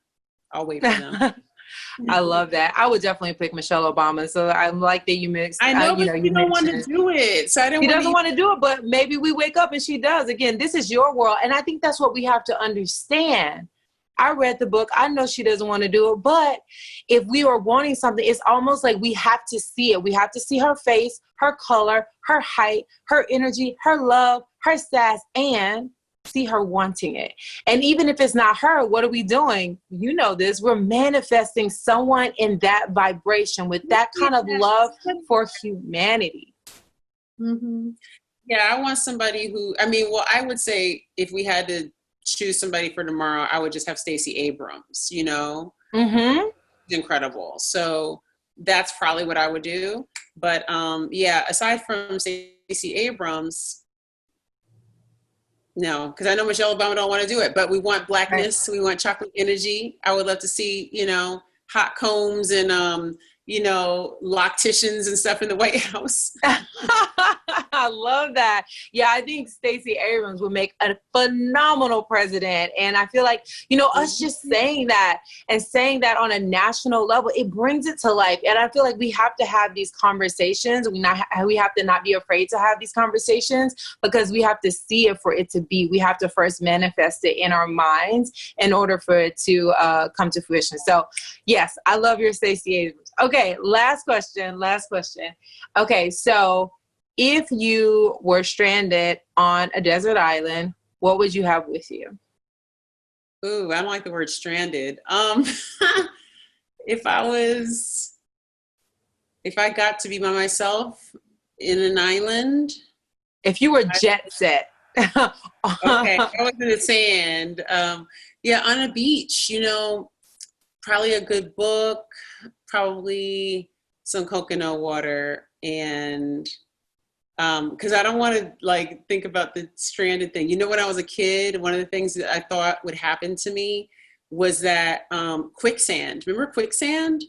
I'll wait for them. I love that. I would definitely pick Michelle Obama. So I like that you mixed. I know, you but know, you don't want to do it. So I don't. She doesn't want to do it, but maybe we wake up and she does. Again, this is your world, and I think that's what we have to understand. I read the book. I know she doesn't want to do it, but if we are wanting something, it's almost like we have to see it. We have to see her face, her color, her height, her energy, her love, her sass, and see her wanting it. And even if it's not her, what are we doing? You know this. We're manifesting someone in that vibration with that kind of love for humanity. Mm-hmm. Yeah, I want somebody who, I mean, well, I would say if we had to choose somebody for tomorrow, I would just have Stacey Abrams, you know? Mm-hmm. Incredible. So that's probably what I would do. But yeah, aside from Stacey Abrams, no, because I know Michelle Obama don't want to do it, but we want blackness. Right. We want chocolate energy. I would love to see, you know, hot combs and, you know, locticians and stuff in the White House. I love that. Yeah, I think Stacey Abrams would make a phenomenal president. And I feel like, you know, us just saying that and saying that on a national level, it brings it to life. And I feel like we have to have these conversations. We have to not be afraid to have these conversations because we have to see it for it to be. We have to first manifest it in our minds in order for it to come to fruition. So yes, I love your Stacey Abrams. Okay, last question. Okay, so if you were stranded on a desert island, what would you have with you? Ooh, I don't like the word stranded. If I got to be by myself in an island. If you were jet set. Okay, I was in the sand. Yeah, on a beach, you know, probably a good book, probably some coconut water, and because I don't want to like think about the stranded thing. You know, when I was a kid, one of the things that I thought would happen to me was that quicksand. Remember quicksand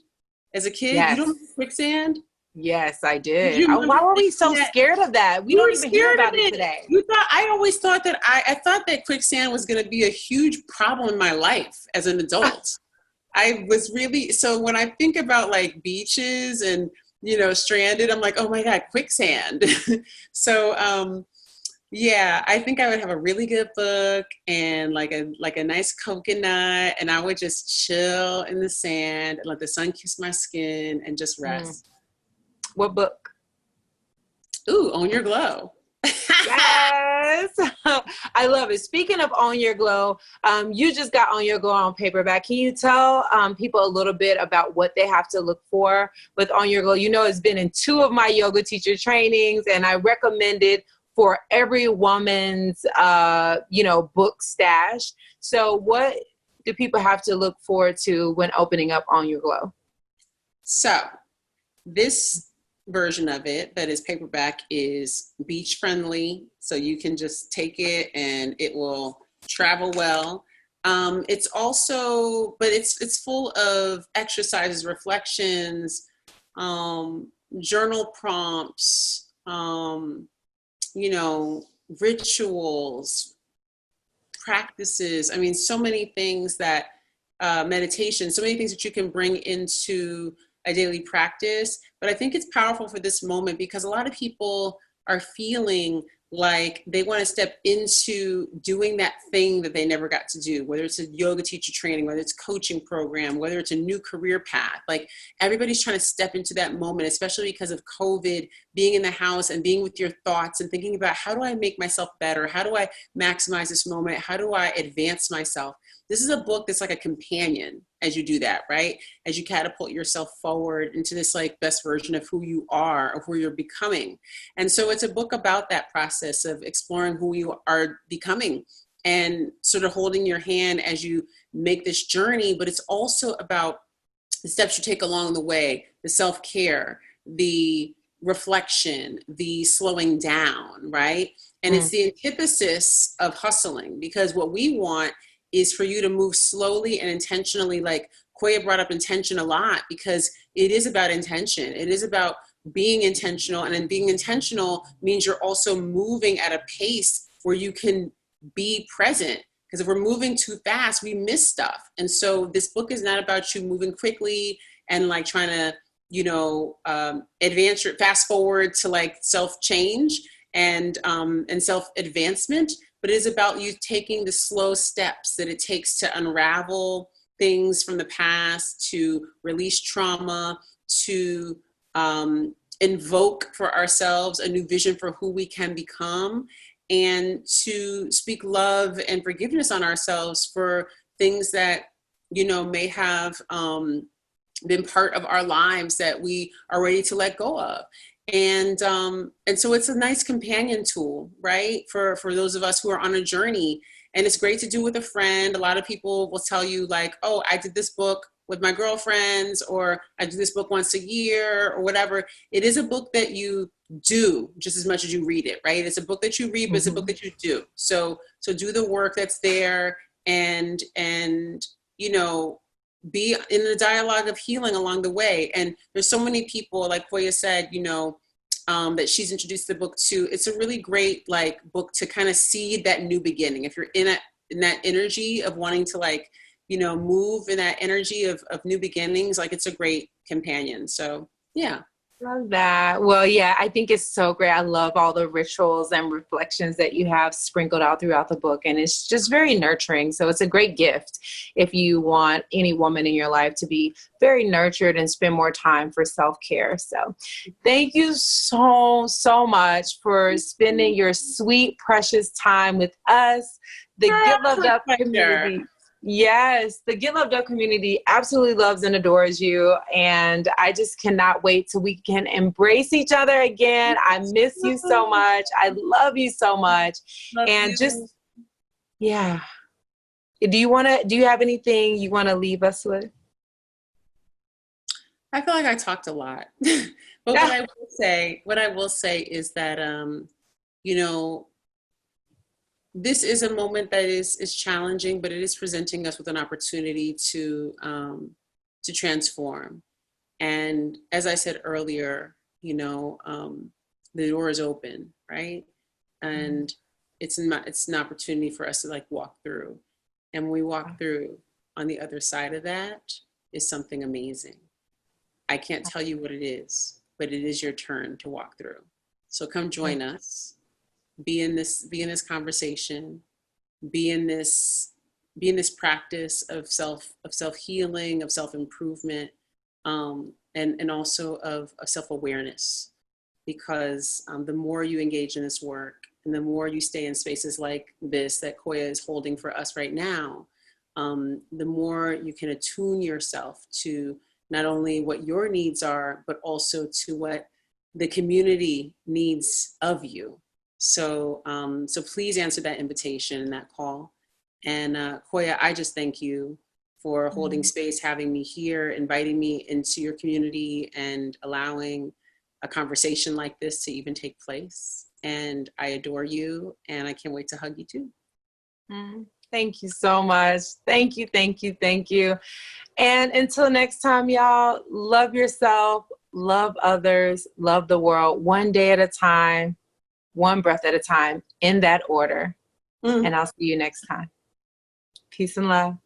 as a kid? Yes. You don't remember quicksand? Yes, I did. Why were we so scared of that? We don't even hear about it today. I always thought that I thought that quicksand was going to be a huge problem in my life as an adult. I was really, so when I think about like beaches and, you know, stranded, I'm like, oh my God, quicksand. So, yeah, I think I would have a really good book and like a nice coconut, and I would just chill in the sand and let the sun kiss my skin and just rest. What book? Ooh, Own Your Glow. Yes. I love it. Speaking of Own Your Glow, you just got Own Your Glow on paperback. Can you tell people a little bit about what they have to look for with Own Your Glow? You know, it's been in 2 of my yoga teacher trainings, and I recommend it for every woman's, you know, book stash. So what do people have to look forward to when opening up Own Your Glow? So this version of it that is paperback is beach friendly, so you can just take it and it will travel well. It's also, but it's full of exercises, reflections, journal prompts, you know, rituals, practices. I mean, so many things that meditation, so many things that you can bring into a daily practice. But I think it's powerful for this moment because a lot of people are feeling like they want to step into doing that thing that they never got to do, whether it's a yoga teacher training, whether it's coaching program, whether it's a new career path. Like everybody's trying to step into that moment, especially because of COVID. being in the house and being with your thoughts and thinking about, how do I make myself better? How do I maximize this moment? How do I advance myself? This is a book that's like a companion as you do that, right? As you catapult yourself forward into this like best version of who you are, or who you're becoming. And so it's a book about that process of exploring who you are becoming and sort of holding your hand as you make this journey. But it's also about the steps you take along the way, the self-care, the reflection, the slowing down, right? And it's the antithesis of hustling, because what we want is for you to move slowly and intentionally. Like Koya brought up intention a lot, because it is about intention. It is about being intentional. And then being intentional means you're also moving at a pace where you can be present. Because if we're moving too fast, we miss stuff. And so this book is not about you moving quickly and like trying to, advance your fast forward to like self-change and self-advancement, but it is about you taking the slow steps that it takes to unravel things from the past, to release trauma, to invoke for ourselves a new vision for who we can become, and to speak love and forgiveness on ourselves for things that, may have been part of our lives that we are ready to let go of. And so it's a nice companion tool, right? For those of us who are on a journey. And it's great to do with a friend. A lot of people will tell you like, oh, I did this book with my girlfriends, or I do this book once a year, or whatever. It is a book that you do just as much as you read it, right? It's a book that you read, but it's a book that you do. So do the work that's there, and be in the dialogue of healing along the way. And there's so many people, like Koya said, that she's introduced the book to. It's a really great like book to kind of seed that new beginning. If you're in that energy of wanting to like, move in that energy of new beginnings, like it's a great companion. So yeah. Love that. Well, yeah, I think it's so great. I love all the rituals and reflections that you have sprinkled out throughout the book. And it's just very nurturing. So it's a great gift if you want any woman in your life to be very nurtured and spend more time for self-care. So thank you so, so much for spending your sweet, precious time with us. The Get Loved Up community. Yes, the Get Loved Up community absolutely loves and adores you. And I just cannot wait till we can embrace each other again. I miss you so much. I love you so much. Love and you. Just, yeah. Do you have anything you want to leave us with? I feel like I talked a lot, but what I will say is that, this is a moment that is challenging, but it is presenting us with an opportunity to transform. And as I said earlier, the door is open, right? And it's an opportunity for us to like walk through. And when we walk through, on the other side of that is something amazing. I can't tell you what it is, but it is your turn to walk through. So come join us. Be in this conversation, be in this practice of self-healing, of self-improvement, and also of self-awareness. Because the more you engage in this work, and the more you stay in spaces like this that Koya is holding for us right now, the more you can attune yourself to not only what your needs are, but also to what the community needs of you. So please answer that invitation and that call. And Koya, I just thank you for holding space, having me here, inviting me into your community, and allowing a conversation like this to even take place. And I adore you, and I can't wait to hug you too. Thank you so much. Thank you, thank you, thank you. And until next time, y'all, love yourself, love others, love the world, one day at a time. One breath at a time, in that order. And I'll see you next time. Peace and love.